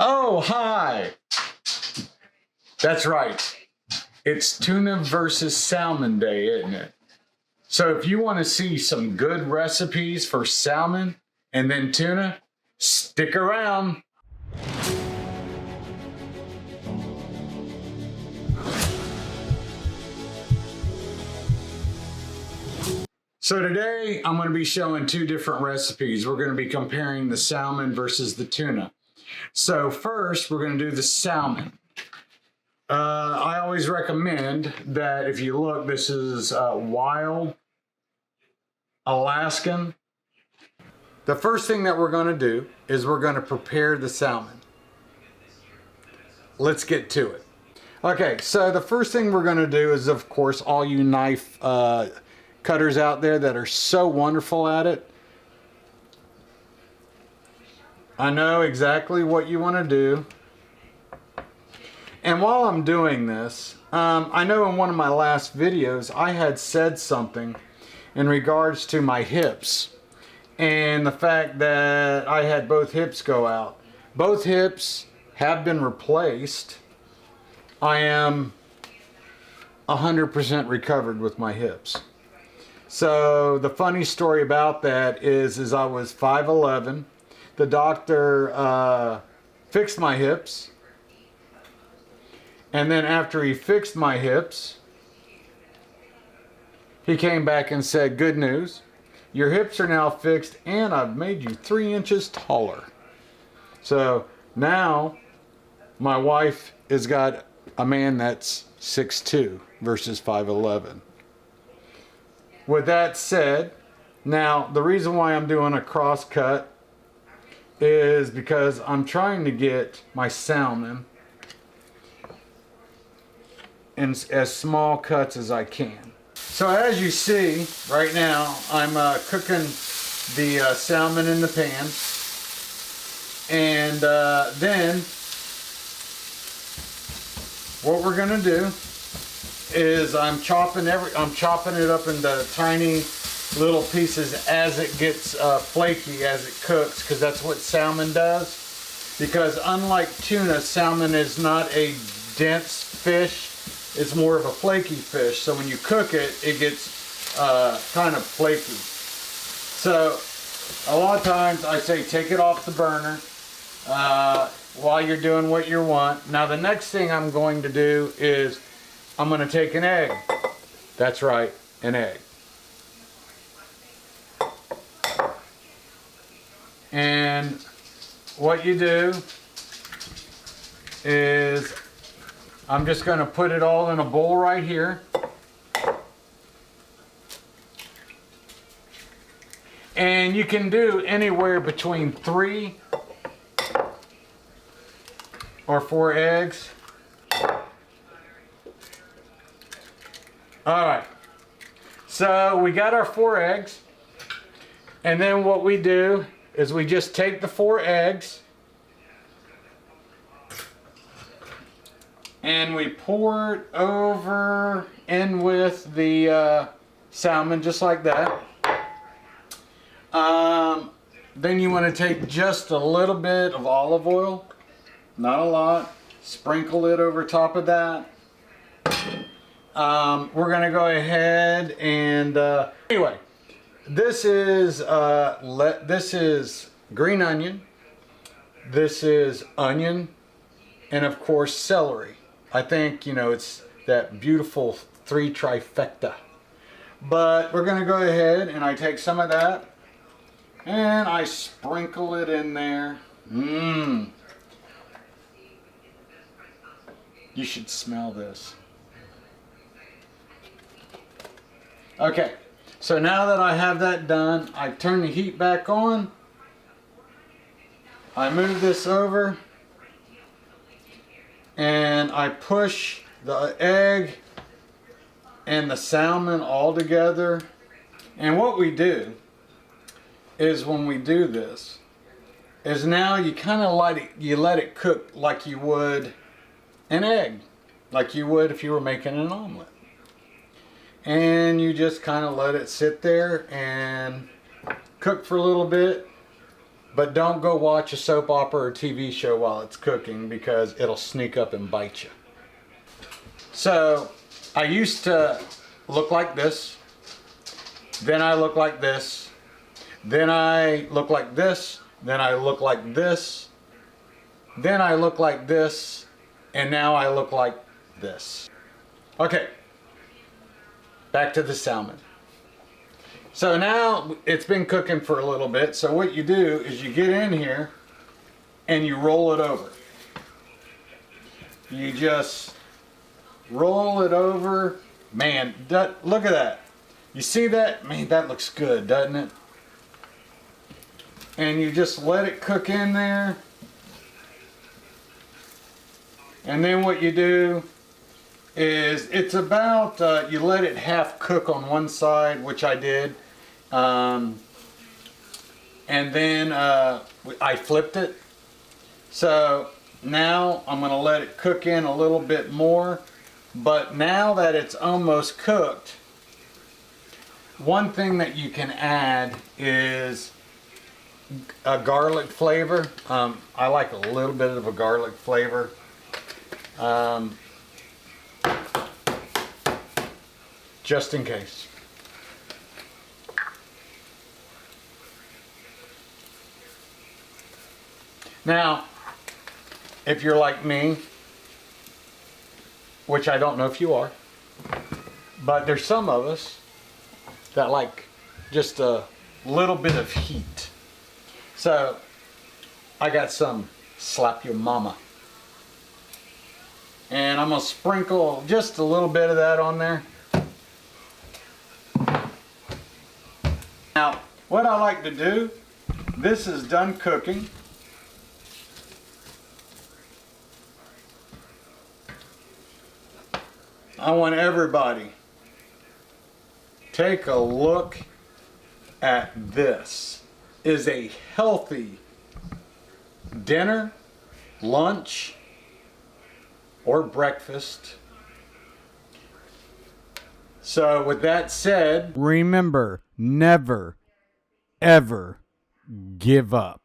Oh, hi. That's right. It's tuna versus salmon day, isn't it? So if you want to see some good recipes for salmon and then tuna, stick around. So today I'm going to be showing two different recipes. We're going to be comparing the salmon versus the tuna. So first we're going to do the salmon. I always recommend that if you look, this is wild Alaskan. The first thing that we're going to do is we're going to prepare the salmon. Let's get to it. Okay, so the first thing we're going to do is, of course, all you knife cutters out there that are so wonderful at it, I know exactly what you want to do. And while I'm doing this, I know in one of my last videos I had said something in regards to my hips and the fact that I had both hips go out. Both hips have been replaced. I am 100% recovered with my hips. So the funny story about that is I was 5'11". The doctor fixed my hips. And then after he fixed my hips, he came back and said, good news, your hips are now fixed and I've made you 3 inches taller. So now my wife has got a man that's 6'2" versus 5'11". With that said, now the reason why I'm doing a cross cut is because I'm trying to get my salmon in as small cuts as I can. So as you see right now, I'm cooking the salmon in the pan, and then what we're gonna do is I'm chopping it up into tiny little pieces as it gets flaky, as it cooks, because that's what salmon does. Because unlike tuna, salmon is not a dense fish. It's more of a flaky fish, so when you cook it, it gets kind of flaky. So a lot of times I say take it off the burner while you're doing what you want. Now the next thing I'm going to do is I'm going to take an egg. That's right, an egg. And what you do is I'm just going to put it all in a bowl right here. And you can do anywhere between 3 or 4 eggs. Alright, so we got our 4 eggs. And then what we do is we just take the 4 eggs and we pour it over in with the salmon, just like that. Then you want to take just a little bit of olive oil, not a lot, sprinkle it over top of that. We're going to go ahead and anyway, this is green onion, this is onion, and of course celery. I think, you know, it's that beautiful 3 trifecta. But we're going to go ahead and I take some of that and I sprinkle it in there. You should smell this. Okay, so now that I have that done, I turn the heat back on. I move this over and I push the egg and the salmon all together. And what we do is when we do this is now you kind of let it cook like you would an egg, like you would if you were making an omelet. And you just kind of let it sit there and cook for a little bit. But don't go watch a soap opera or TV show while it's cooking, because it'll sneak up and bite you. So I used to look like this, then I look like this, then I look like this, then I look like this, then I look like this, and now I look like this. Okay, back to the salmon. So now it's been cooking for a little bit, so what you do is you get in here and you roll it over. You just roll it over. Man, look at that. You see that? Man, that looks good, doesn't it? And you just let it cook in there. And then what you do is, it's about, you let it half cook on one side, which I did. And then I flipped it. So now I'm going to let it cook in a little bit more. But now that it's almost cooked, one thing that you can add is a garlic flavor. I like a little bit of a garlic flavor. Just in case. Now, if you're like me, which I don't know if you are, but there's some of us that like just a little bit of heat. So I got some Slap Your Mama. And I'm going to sprinkle just a little bit of that on there. Now, what I like to do, this is done cooking. I want everybody, take a look at this. Is a healthy dinner, lunch, or breakfast. So with that said, remember, never, ever give up.